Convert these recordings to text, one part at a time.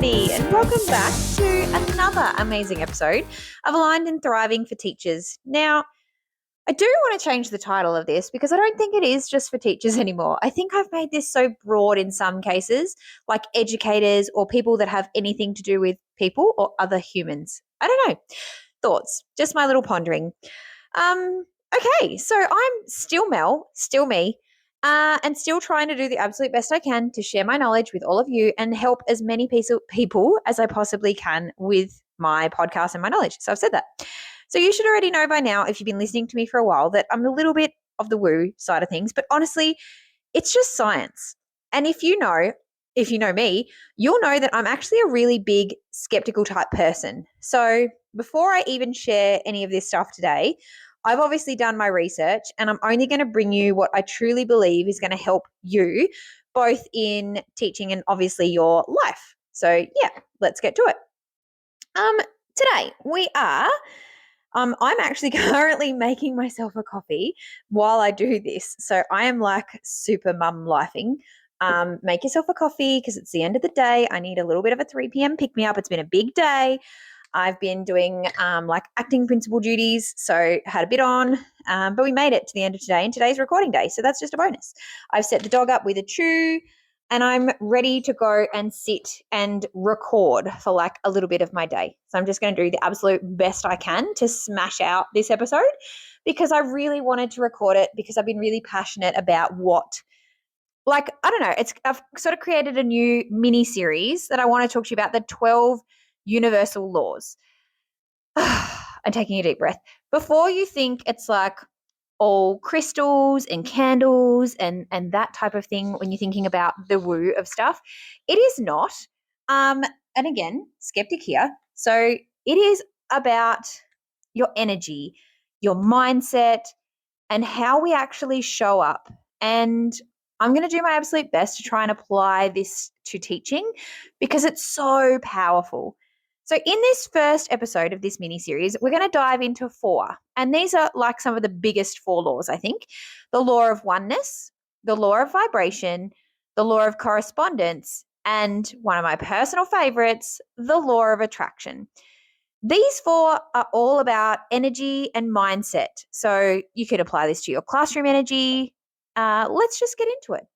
everybody, and welcome back to another amazing episode of Aligned and Thriving for Teachers. Now, I do want to change the title of this because I don't think it is just for teachers anymore. I think I've made this so broad in some cases, like educators or people that have anything to do with people or other humans. I don't know. Thoughts, just my little pondering. Okay, so I'm still Mel, still me, and still trying to do the absolute best I can to share my knowledge with all of you and help as many people as I possibly can with my podcast and my knowledge. So I've said that. So you should already know by now, if you've been listening to me for a while, that I'm a little bit of the woo side of things, but honestly, it's just science. And if you know me, you'll know that I'm actually a really big skeptical type person. So before I even share any of this stuff today, I've obviously done my research and I'm only going to bring you what I truly believe is going to help you both in teaching and obviously your life. So yeah, let's get to it. Today we are I'm actually currently making myself a coffee while I do this. So I am like super mum lifing. Make yourself a coffee because it's the end of the day. I need a little bit of a 3 p.m. pick me up. It's been a big day. I've been doing like acting principal duties, so had a bit on, but we made it to the end of today, and today's recording day, so that's just a bonus. I've set the dog up with a chew, and I'm ready to go and sit and record for like a little bit of my day. So I'm just going to do the absolute best I can to smash out this episode because I really wanted to record it because I've been really passionate about I don't know, I've sort of created a new mini series that I want to talk to you about, the 12 universal laws. I'm taking a deep breath. Before you think it's like all crystals and candles and that type of thing when you're thinking about the woo of stuff, it is not. And again, skeptic here. So it is about your energy, your mindset, and how we actually show up. And I'm going to do my absolute best to try and apply this to teaching because it's so powerful. So in this first episode of this mini series, we're going to dive into 4. And these are like some of the biggest 4 laws, I think. The law of oneness, the law of vibration, the law of correspondence, and one of my personal favorites, the law of attraction. These 4 are all about energy and mindset. So you could apply this to your classroom energy. Let's just get into it.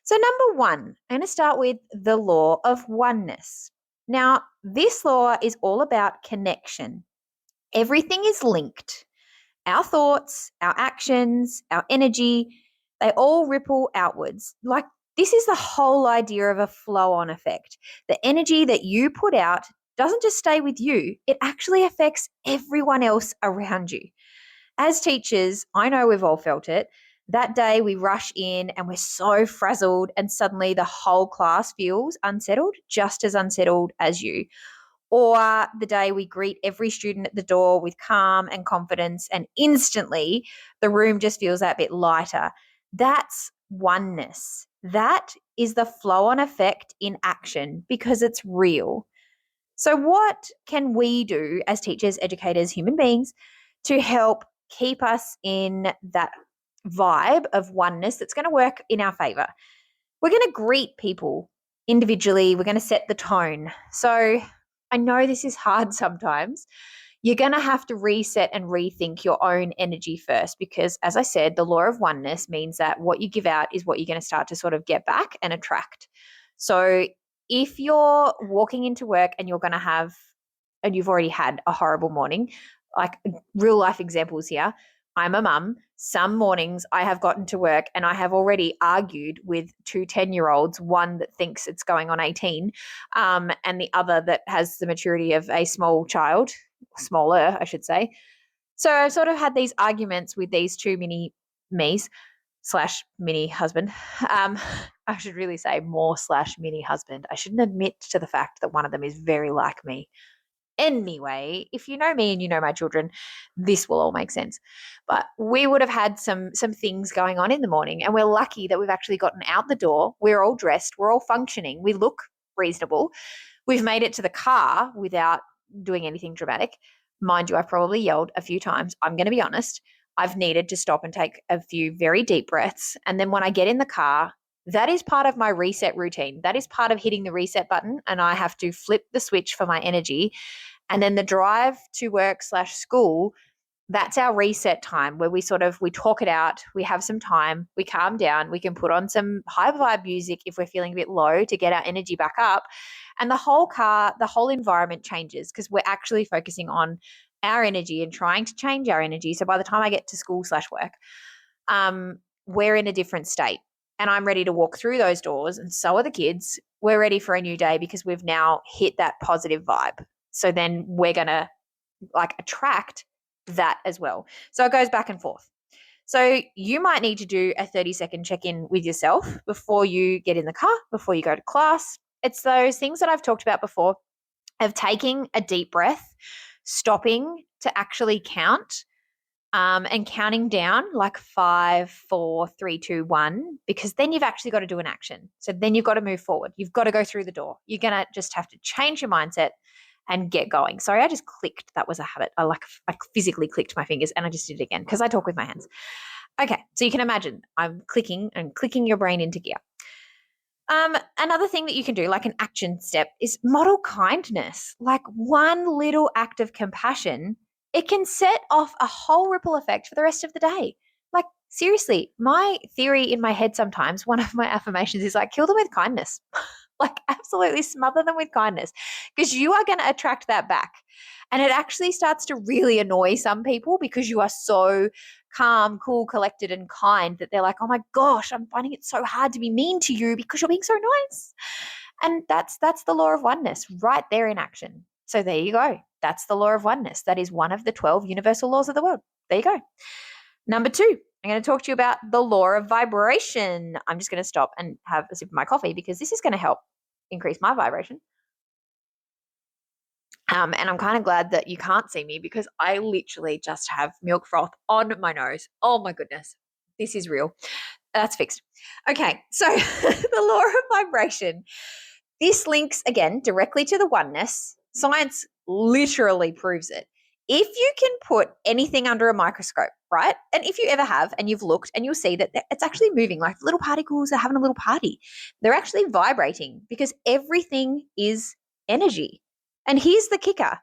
So number 1, I'm going to start with the law of oneness. Now, this law is all about connection. Everything is linked. Our thoughts, our actions, our energy, they all ripple outwards. Like this is the whole idea of a flow-on effect. The energy that you put out doesn't just stay with you, it actually affects everyone else around you. As teachers, I know we've all felt it. That day we rush in and we're so frazzled and suddenly the whole class feels unsettled, just as unsettled as you. Or the day we greet every student at the door with calm and confidence and instantly the room just feels that bit lighter. That's oneness. That is the flow-on effect in action because it's real. So what can we do as teachers, educators, human beings to help keep us in that vibe of oneness that's going to work in our favor? We're going to greet people individually. We're going to set the tone. So I know this is hard sometimes. You're going to have to reset and rethink your own energy first because, as I said, the law of oneness means that what you give out is what you're going to start to sort of get back and attract. So if you're walking into work and you're going to have, and you've already had a horrible morning, like real life examples here, I'm a mum. Some mornings I have gotten to work and I have already argued with 2 10-year-olds, one that thinks it's going on 18 and the other that has the maturity of a small child, smaller, I should say. So I've sort of had these arguments with these 2 mini me's / mini husband. I should really say more / mini husband. I shouldn't admit to the fact that one of them is very like me. Anyway, if you know me and you know my children, this will all make sense. But we would have had some things going on in the morning, and we're lucky that we've actually gotten out the door. We're all dressed. We're all functioning. We look reasonable. We've made it to the car without doing anything dramatic. Mind you, I've probably yelled a few times. I'm going to be honest. I've needed to stop and take a few very deep breaths. And then when I get in the car, That is part of my reset routine. That is part of hitting the reset button, and I have to flip the switch for my energy. And then the drive to work/school, that's our reset time where we talk it out, we have some time, we calm down, we can put on some high vibe music if we're feeling a bit low to get our energy back up. And the whole environment changes because we're actually focusing on our energy and trying to change our energy. So by the time I get to school/work, we're in a different state and I'm ready to walk through those doors, and so are the kids. We're ready for a new day because we've now hit that positive vibe. So then we're going to attract that as well. So it goes back and forth. So you might need to do a 30-second check-in with yourself before you get in the car, before you go to class. It's those things that I've talked about before of taking a deep breath, stopping to actually count, and counting down like 5, 4, 3, 2, 1, because then you've actually got to do an action. So then you've got to move forward. You've got to go through the door. You're going to just have to change your mindset and get going. Sorry, I just clicked. That was a habit. I physically clicked my fingers and I just did it again because I talk with my hands. Okay, so you can imagine I'm clicking your brain into gear. Another thing that you can do, like an action step, is model kindness. Like one little act of compassion, it can set off a whole ripple effect for the rest of the day. Like seriously, my theory in my head sometimes, one of my affirmations is like, kill them with kindness. Like absolutely smother them with kindness, because you are going to attract that back. And it actually starts to really annoy some people because you are so calm, cool, collected, and kind that they're like, oh my gosh, I'm finding it so hard to be mean to you because you're being so nice. And that's the law of oneness right there in action. So there you go. That's the law of oneness. That is one of the 12 universal laws of the world. There you go. Number 2, I'm going to talk to you about the law of vibration. I'm just going to stop and have a sip of my coffee because this is going to help increase my vibration. And I'm kind of glad that you can't see me because I literally just have milk froth on my nose. Oh my goodness. This is real. That's fixed. Okay. So the law of vibration, this links again directly to the oneness. Science literally proves it. If you can put anything under a microscope, right? And if you ever have, and you've looked and you'll see that it's actually moving, like little particles are having a little party. They're actually vibrating because everything is energy. And here's the kicker.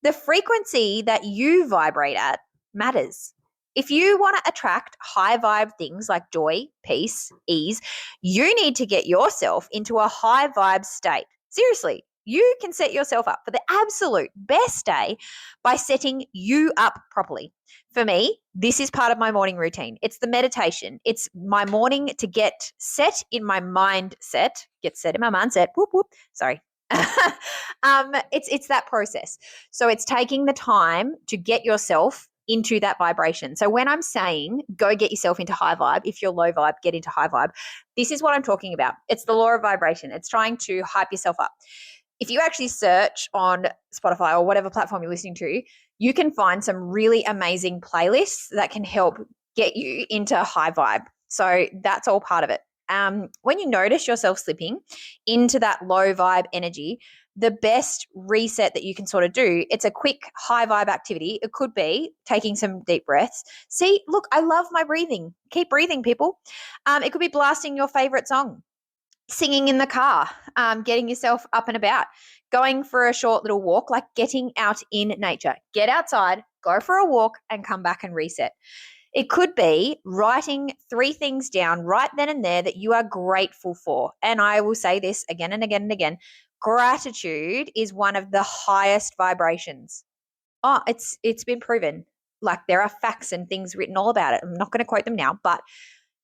The frequency that you vibrate at matters. If you want to attract high vibe things like joy, peace, ease, you need to get yourself into a high vibe state. Seriously, you can set yourself up for the absolute best day by setting you up properly. For me, this is part of my morning routine. It's the meditation. It's my morning to get set in my mindset, get set in my mindset. Whoop, whoop. Sorry. It's that process. So it's taking the time to get yourself into that vibration. So when I'm saying go get yourself into high vibe, if you're low vibe, get into high vibe, this is what I'm talking about. It's the law of vibration. It's trying to hype yourself up. If you actually search on Spotify or whatever platform you're listening to, you can find some really amazing playlists that can help get you into high vibe. So that's all part of it. When you notice yourself slipping into that low vibe energy, the best reset that you can sort of do, it's a quick high vibe activity. It could be taking some deep breaths. See, look, I love my breathing. Keep breathing, people. It could be blasting your favorite song, singing in the car, getting yourself up and about, going for a short little walk, like getting out in nature. Get outside, go for a walk, and come back and reset. It could be writing 3 things down right then and there that you are grateful for. And I will say this again and again and again. Gratitude is one of the highest vibrations. Oh, it's been proven. Like there are facts and things written all about it. I'm not going to quote them now, but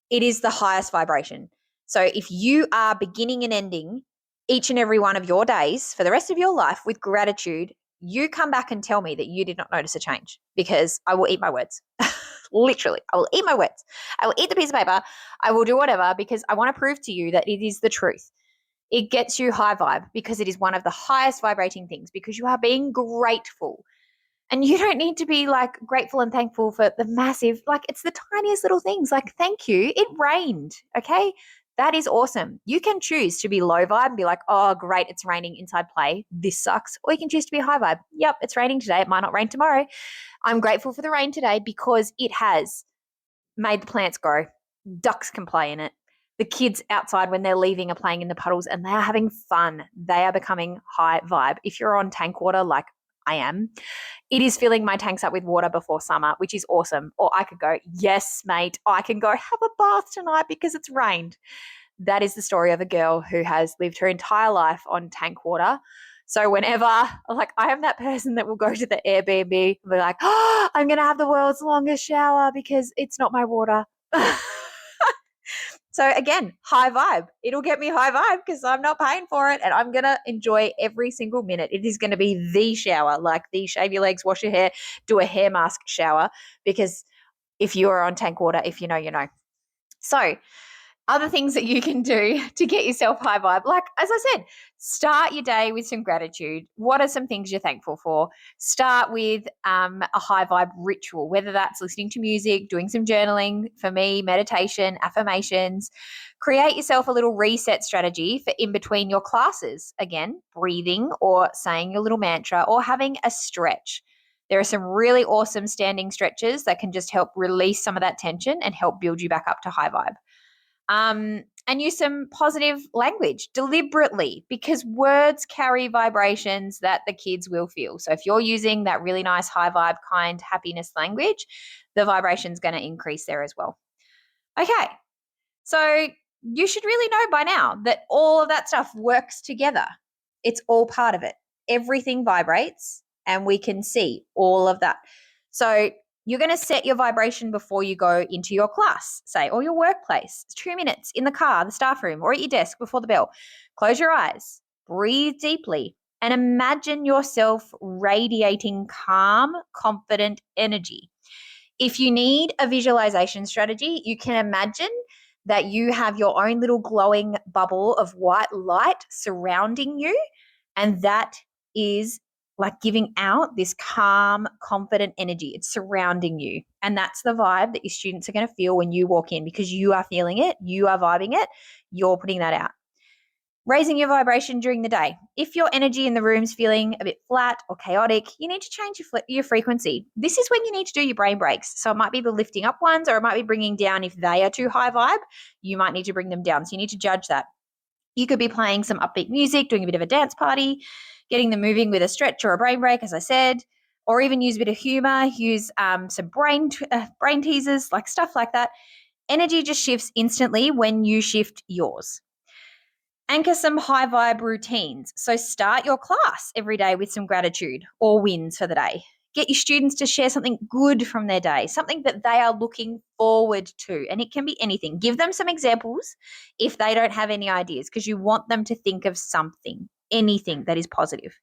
it is the highest vibration. So if you are beginning and ending each and every one of your days for the rest of your life with gratitude, you come back and tell me that you did not notice a change, because I will eat my words. Literally, I will eat my words. I will eat the piece of paper. I will do whatever, because I want to prove to you that it is the truth. It gets you high vibe because it is one of the highest vibrating things, because you are being grateful. And you don't need to be like grateful and thankful for the massive, like it's the tiniest little things. Like, thank you. It rained. Okay. That is awesome. You can choose to be low vibe and be like, oh, great, it's raining inside play. This sucks. Or you can choose to be high vibe. Yep, it's raining today. It might not rain tomorrow. I'm grateful for the rain today because it has made the plants grow. Ducks can play in it. The kids outside when they're leaving are playing in the puddles and they are having fun. They are becoming high vibe. If you're on tank water like I am, it is filling my tanks up with water before summer, which is awesome. Or I could go, yes, mate, I can go have a bath tonight because it's rained. That is the story of a girl who has lived her entire life on tank water. So whenever, like, I am that person that will go to the Airbnb and be like, oh, I'm going to have the world's longest shower because it's not my water. So again, high vibe. It'll get me high vibe because I'm not paying for it and I'm going to enjoy every single minute. It is going to be the shower, like the shave your legs, wash your hair, do a hair mask shower, because if you are on tank water, if you know, you know. So other things that you can do to get yourself high vibe, like as I said, start your day with some gratitude. What are some things you're thankful for? Start with a high vibe ritual, whether that's listening to music, doing some journaling, for me, meditation, affirmations. Create yourself a little reset strategy for in between your classes. Again, breathing or saying your little mantra or having a stretch. There are some really awesome standing stretches that can just help release some of that tension and help build you back up to high vibe. And use some positive language deliberately, because words carry vibrations that the kids will feel. So if you're using that really nice high vibe, kind, happiness language, the vibration's going to increase there as well. Okay, so you should really know by now that all of that stuff works together. It's all part of it. Everything vibrates and we can see all of that. So you're going to set your vibration before you go into your class, say, or your workplace. 2 minutes in the car, the staff room, or at your desk before the bell. Close your eyes, breathe deeply, and imagine yourself radiating calm, confident energy. If you need a visualization strategy, you can imagine that you have your own little glowing bubble of white light surrounding you, and that is like giving out this calm, confident energy. It's surrounding you. And that's the vibe that your students are going to feel when you walk in, because you are feeling it, you are vibing it, you're putting that out. Raising your vibration during the day. If your energy in the room's feeling a bit flat or chaotic, you need to change your frequency. This is when you need to do your brain breaks. So it might be the lifting up ones, or it might be bringing down. If they are too high vibe, you might need to bring them down. So you need to judge that. You could be playing some upbeat music, doing a bit of a dance party, getting them moving with a stretch or a brain break, as I said, or even use a bit of humor, use some brain teasers, like stuff like that. Energy just shifts instantly when you shift yours. Anchor some high vibe routines. So start your class every day with some gratitude or wins for the day. Get your students to share something good from their day, something that they are looking forward to. And it can be anything. Give them some examples if they don't have any ideas, because you want them to think of something, anything that is positive.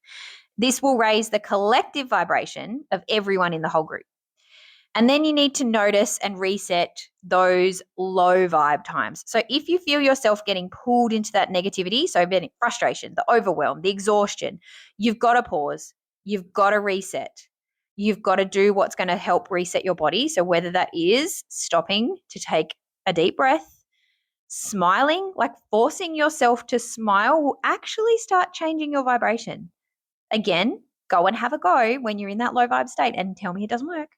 This will raise the collective vibration of everyone in the whole group. And then you need to notice and reset those low vibe times. So if you feel yourself getting pulled into that negativity, so the frustration, the overwhelm, the exhaustion, you've got to pause. You've got to reset. You've got to do what's going to help reset your body. So whether that is stopping to take a deep breath, smiling, like forcing yourself to smile will actually start changing your vibration. Again, go and have a go when you're in that low vibe state and tell me it doesn't work.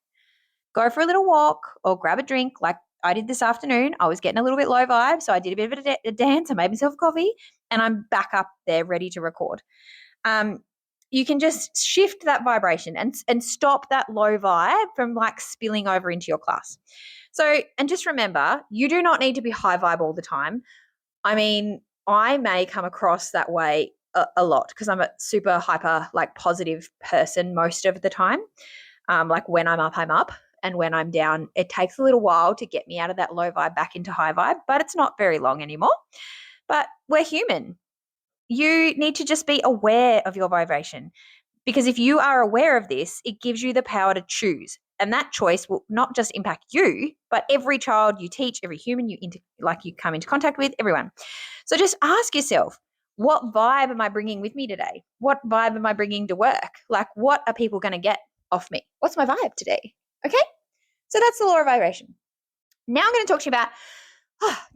Go for a little walk or grab a drink like I did this afternoon. I was getting a little bit low vibe, so I did a bit of a dance. I made myself a coffee and I'm back up there ready to record. You can just shift that vibration and stop that low vibe from like spilling over into your class. So, and just remember, you do not need to be high vibe all the time. I mean, I may come across that way a lot because I'm a super hyper, like positive person most of the time. Like when I'm up, I'm up. And when I'm down, it takes a little while to get me out of that low vibe back into high vibe, but it's not very long anymore. But we're human. You need to just be aware of your vibration, because if you are aware of this, it gives you the power to choose. And that choice will not just impact you, but every child you teach, every human you come into contact with, everyone. So just ask yourself, what vibe am I bringing with me today? What vibe am I bringing to work? Like, what are people going to get off me? What's my vibe today? Okay, so that's the law of vibration. Now I'm going to talk to you about,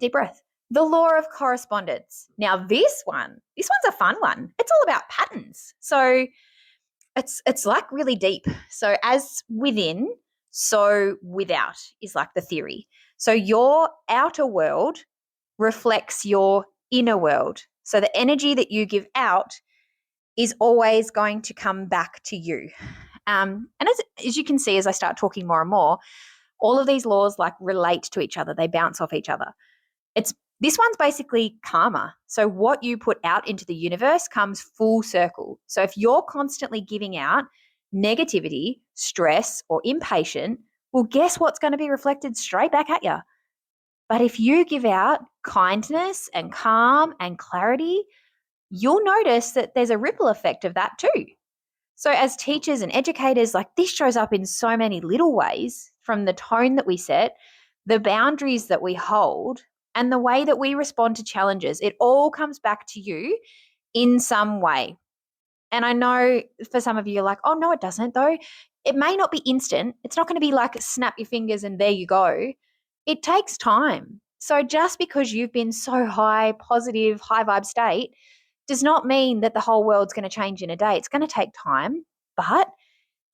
deep breath, the law of correspondence. Now this one's a fun one. It's all about patterns. So it's like really deep. So as within, so without is like the theory. So your outer world reflects your inner world. So the energy that you give out is always going to come back to you. And as you can see, as I start talking more and more, all of these laws like relate to each other. They bounce off each other. This one's basically karma. So what you put out into the universe comes full circle. So if you're constantly giving out negativity, stress, or impatient, well, guess what's going to be reflected straight back at you? But if you give out kindness and calm and clarity, you'll notice that there's a ripple effect of that too. So as teachers and educators, like this shows up in so many little ways, from the tone that we set, the boundaries that we hold, and the way that we respond to challenges. It all comes back to you in some way. And I know for some of you, you're like, oh, no, it doesn't though. It may not be instant. It's not going to be like snap your fingers and there you go. It takes time. So just because you've been so high, positive, high vibe state does not mean that the whole world's going to change in a day. It's going to take time, but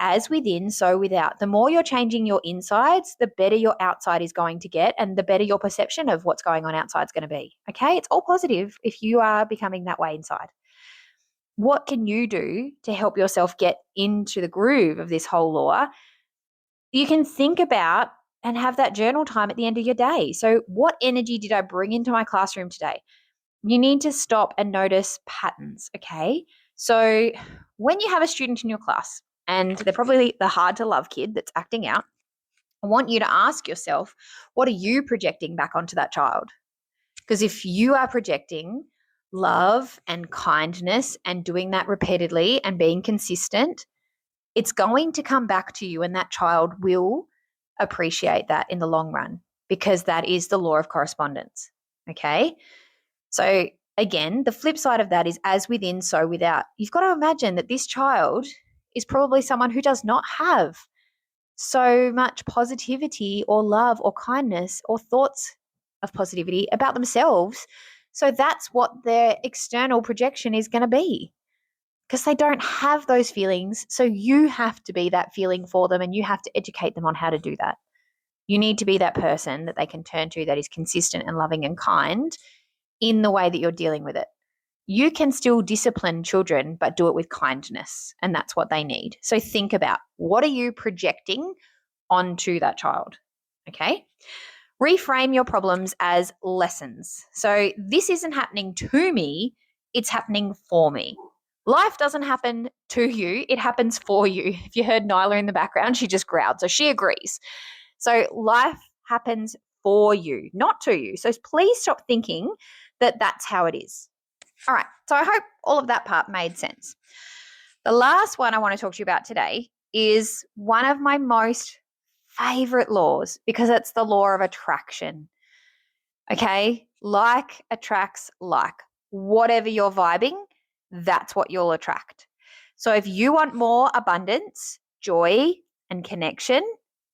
as within, so without. The more you're changing your insides, the better your outside is going to get and the better your perception of what's going on outside is going to be. Okay? It's all positive if you are becoming that way inside. What can you do to help yourself get into the groove of this whole law? You can think about and have that journal time at the end of your day. So what energy did I bring into my classroom today? You need to stop and notice patterns, okay? So when you have a student in your class and they're probably the hard to love kid that's acting out, I want you to ask yourself, what are you projecting back onto that child? Because if you are projecting love and kindness and doing that repeatedly and being consistent, it's going to come back to you and that child will appreciate that in the long run because that is the law of correspondence, okay? So again, the flip side of that is as within, so without. You've got to imagine that this child is probably someone who does not have so much positivity or love or kindness or thoughts of positivity about themselves. So that's what their external projection is going to be because they don't have those feelings. So you have to be that feeling for them and you have to educate them on how to do that. You need to be that person that they can turn to that is consistent and loving and kind in the way that you're dealing with it. You can still discipline children, but do it with kindness, and that's what they need. So think about, what are you projecting onto that child? Okay. Reframe your problems as lessons. So this isn't happening to me, it's happening for me. Life doesn't happen to you, it happens for you. If you heard Nyla in the background, she just growled, so she agrees. So life happens for you, not to you. So please stop thinking that that's how it is. All right, so I hope all of that part made sense. The last one I want to talk to you about today is one of my most favorite laws because it's the law of attraction. Okay, like attracts like. Whatever you're vibing, that's what you'll attract. So if you want more abundance, joy, and connection,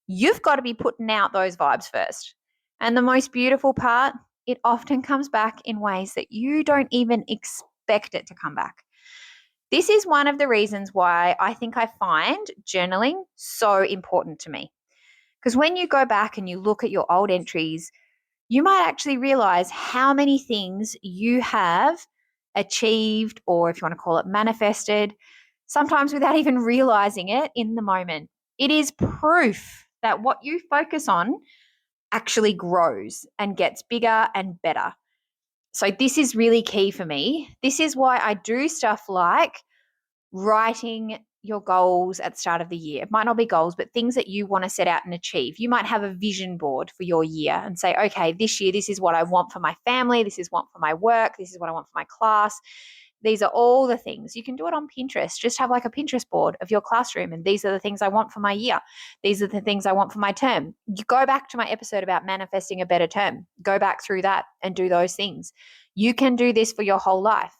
you've got to be putting out those vibes first. And the most beautiful part, it often comes back in ways that you don't even expect it to come back. This is one of the reasons why I think I find journaling so important to me. Because when you go back and you look at your old entries, you might actually realize how many things you have achieved, or if you want to call it manifested, sometimes without even realizing it in the moment. It is proof that what you focus on actually grows and gets bigger and better. So this is really key for me. This is why I do stuff like writing your goals at the start of the year. It might not be goals, but things that you want to set out and achieve. You might have a vision board for your year and say, okay, this year, this is what I want for my family. This is what for my work. This is what I want for my class. These are all the things. You can do it on Pinterest. Just have like a Pinterest board of your classroom. And these are the things I want for my year. These are the things I want for my term. You go back to my episode about manifesting a better term. Go back through that and do those things. You can do this for your whole life.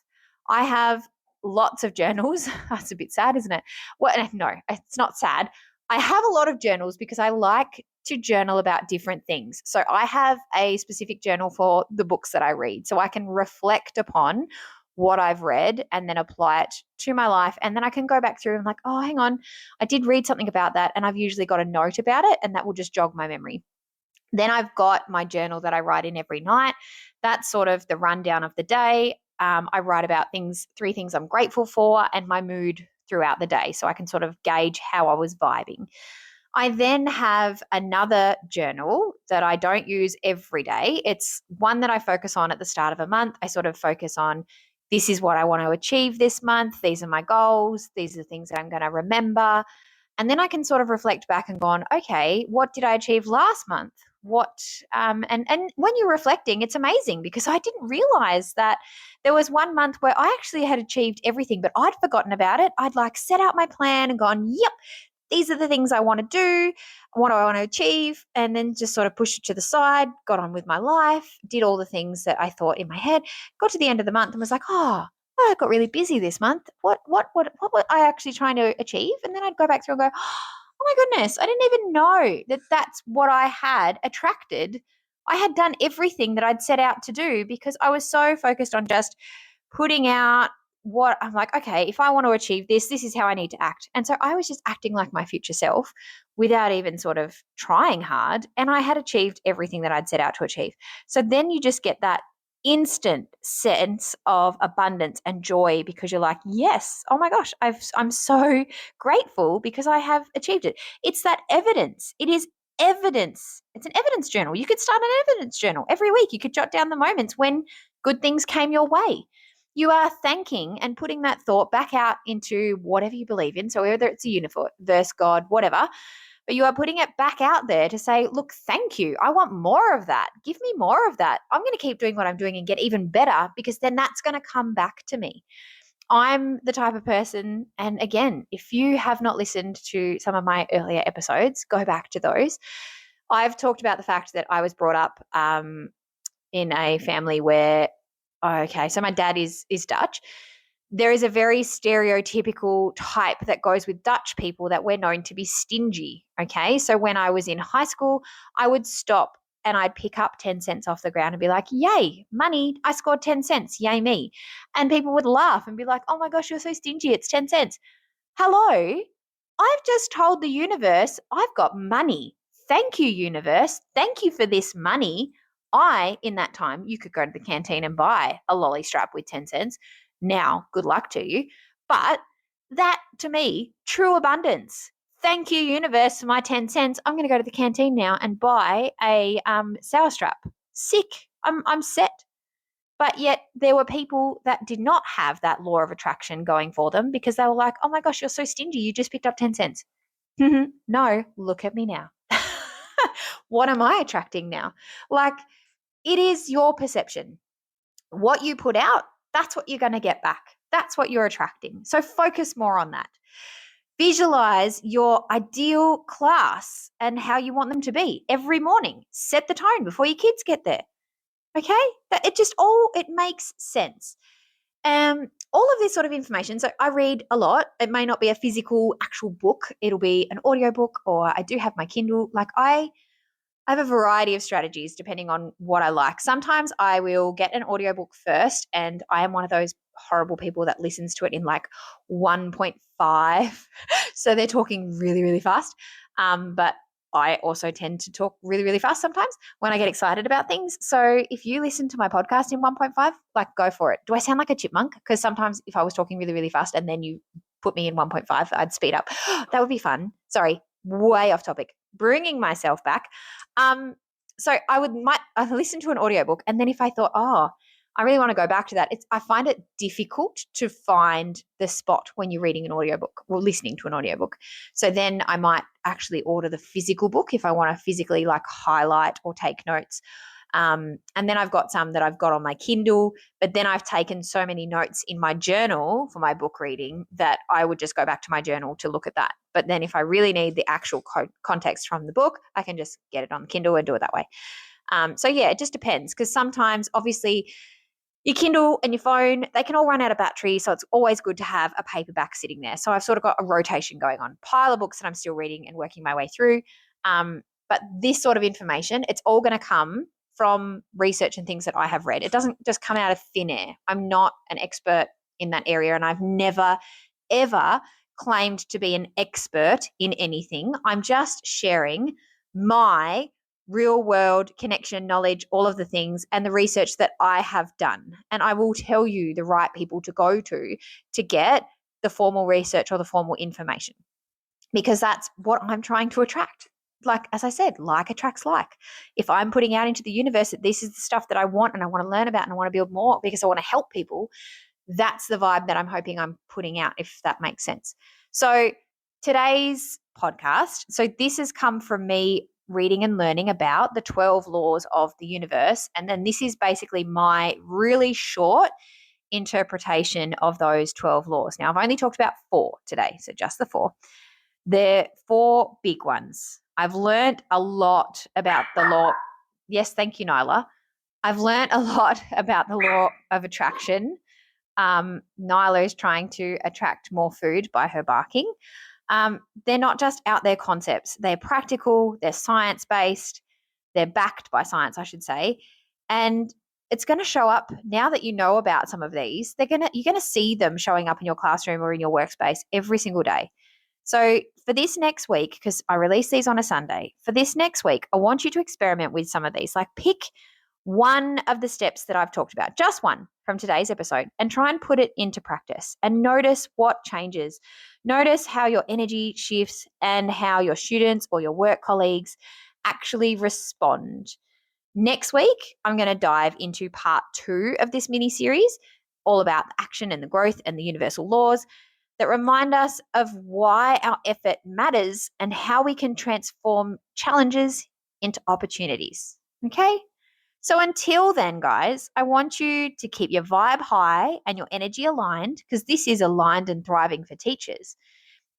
I have lots of journals. That's a bit sad, isn't it? Well, no, it's not sad. I have a lot of journals because I like to journal about different things. So I have a specific journal for the books that I read. So I can reflect upon what I've read and then apply it to my life. And then I can go back through and I'm like, oh, hang on, I did read something about that. And I've usually got a note about it and that will just jog my memory. Then I've got my journal that I write in every night. That's sort of the rundown of the day. I write about three things I'm grateful for, and my mood throughout the day, so I can sort of gauge how I was vibing. I then have another journal that I don't use every day. It's one that I focus on at the start of a month. I sort of focus on, this is what I want to achieve this month. These are my goals. These are the things that I'm going to remember. And then I can sort of reflect back and go on, okay, what did I achieve last month? And when you're reflecting, it's amazing, because I didn't realize that there was one month where I actually had achieved everything, but I'd forgotten about it. I'd like set out my plan and gone, yep, these are the things I want to do. What do I want to achieve? And then just sort of pushed it to the side, got on with my life, did all the things that I thought in my head, got to the end of the month and was like, oh, I got really busy this month. What was I actually trying to achieve? And then I'd go back through and go, oh my goodness, I didn't even know that that's what I had attracted. I had done everything that I'd set out to do because I was so focused on just putting out what I'm like, okay, if I want to achieve this, this is how I need to act. And so I was just acting like my future self without even sort of trying hard. And I had achieved everything that I'd set out to achieve. So then you just get that instant sense of abundance and joy, because you're like, yes, oh my gosh, I'm so grateful because I have achieved it. It's that evidence. It is evidence. It's an evidence journal. You could start an evidence journal every week. You could jot down the moments when good things came your way. You are thanking and putting that thought back out into whatever you believe in. So whether it's a universe, God, whatever, but you are putting it back out there to say, look, thank you. I want more of that. Give me more of that. I'm going to keep doing what I'm doing and get even better, because then that's going to come back to me. I'm the type of person, and again, if you have not listened to some of my earlier episodes, go back to those. I've talked about the fact that I was brought up in a family where, okay, so my dad is Dutch. There is a very stereotypical type that goes with Dutch people that we're known to be stingy. Okay. So when I was in high school, I would stop and I'd pick up 10 cents off the ground and be like, yay, money. I scored 10 cents. Yay, me. And people would laugh and be like, oh my gosh, you're so stingy. It's 10 cents. Hello. I've just told the universe I've got money. Thank you, universe. Thank you for this money. In that time, you could go to the canteen and buy a lolly strap with 10 cents. Now, good luck to you. But that, to me, true abundance. Thank you, universe, for my 10 cents. I'm going to go to the canteen now and buy a sour strap. Sick. I'm set. But yet there were people that did not have that law of attraction going for them, because they were like, oh my gosh, you're so stingy. You just picked up 10 cents. No, look at me now. What am I attracting now? Like, it is your perception. What you put out, that's what you're going to get back. That's what you're attracting. So focus more on that. Visualize your ideal class and how you want them to be every morning. Set the tone before your kids get there. Okay? It makes sense. All of this sort of information. So I read a lot. It may not be a physical actual book. It'll be an audiobook, or I do have my Kindle. Like I have a variety of strategies depending on what I like. Sometimes I will get an audiobook first, and I am one of those horrible people that listens to it in like 1.5. So they're talking really, really fast. But I also tend to talk really, really fast sometimes when I get excited about things. So if you listen to my podcast in 1.5, like go for it. Do I sound like a chipmunk? Because sometimes if I was talking really, really fast and then you put me in 1.5, I'd speed up. That would be fun. Sorry, way off topic. Bringing myself back. So I listen to an audiobook, and then if I thought, oh, I really want to go back to that, I find it difficult to find the spot when you're reading an audiobook or listening to an audiobook. So then I might actually order the physical book if I want to physically like highlight or take notes. And then I've got some that I've got on my Kindle, but then I've taken so many notes in my journal for my book reading that I would just go back to my journal to look at that. But then if I really need the actual context from the book, I can just get it on the Kindle and do it that way. So yeah, it just depends, because sometimes obviously your Kindle and your phone, they can all run out of battery. So it's always good to have a paperback sitting there. So I've sort of got a rotation going on, pile of books that I'm still reading and working my way through. But this sort of information, it's all going to come from research and things that I have read. It doesn't just come out of thin air. I'm not an expert in that area, and I've never, ever claimed to be an expert in anything. I'm just sharing my real world connection, knowledge, all of the things, and the research that I have done. And I will tell you the right people to go to get the formal research or the formal information, because that's what I'm trying to attract. Like, as I said, like attracts like. If I'm putting out into the universe that this is the stuff that I want and I want to learn about and I want to build more because I want to help people, that's the vibe that I'm hoping I'm putting out, if that makes sense. So today's podcast, so this has come from me reading and learning about the 12 laws of the universe. And then this is basically my really short interpretation of those 12 laws. Now, I've only talked about 4 today, so just the 4. They're 4 big ones. I've learned a lot about the law. Yes, thank you, Nyla. I've learned a lot about the law of attraction. Nyla is trying to attract more food by her barking. They're not just out there concepts. They're practical, they're science-based, they're backed by science, I should say. And it's going to show up now that you know about some of these. You're going to see them showing up in your classroom or in your workspace every single day. So for this next week, because I release these on a Sunday, for this next week, I want you to experiment with some of these. Like, pick one of the steps that I've talked about, just one from today's episode, and try and put it into practice and notice what changes. Notice how your energy shifts and how your students or your work colleagues actually respond. Next week, I'm going to dive into part 2 of this mini series, all about the action and the growth and the universal laws that remind us of why our effort matters and how we can transform challenges into opportunities. Okay? So until then, guys, I want you to keep your vibe high and your energy aligned, because this is aligned and thriving for teachers.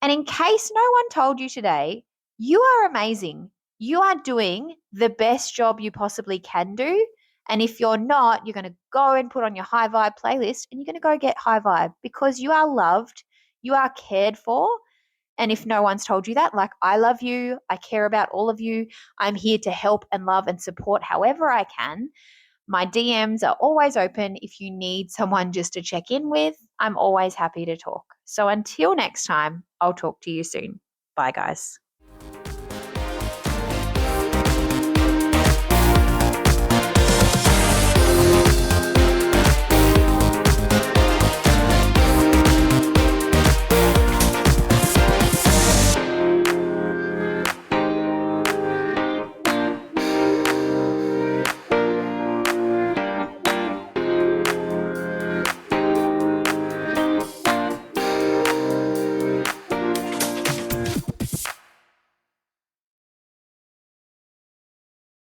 And in case no one told you today, you are amazing. You are doing the best job you possibly can do. And if you're not, you're going to go and put on your high vibe playlist and you're going to go get high vibe, because you are loved, you are cared for. And if no one's told you that, like, I love you, I care about all of you. I'm here to help and love and support however I can. My DMs are always open. If you need someone just to check in with, I'm always happy to talk. So until next time, I'll talk to you soon. Bye, guys.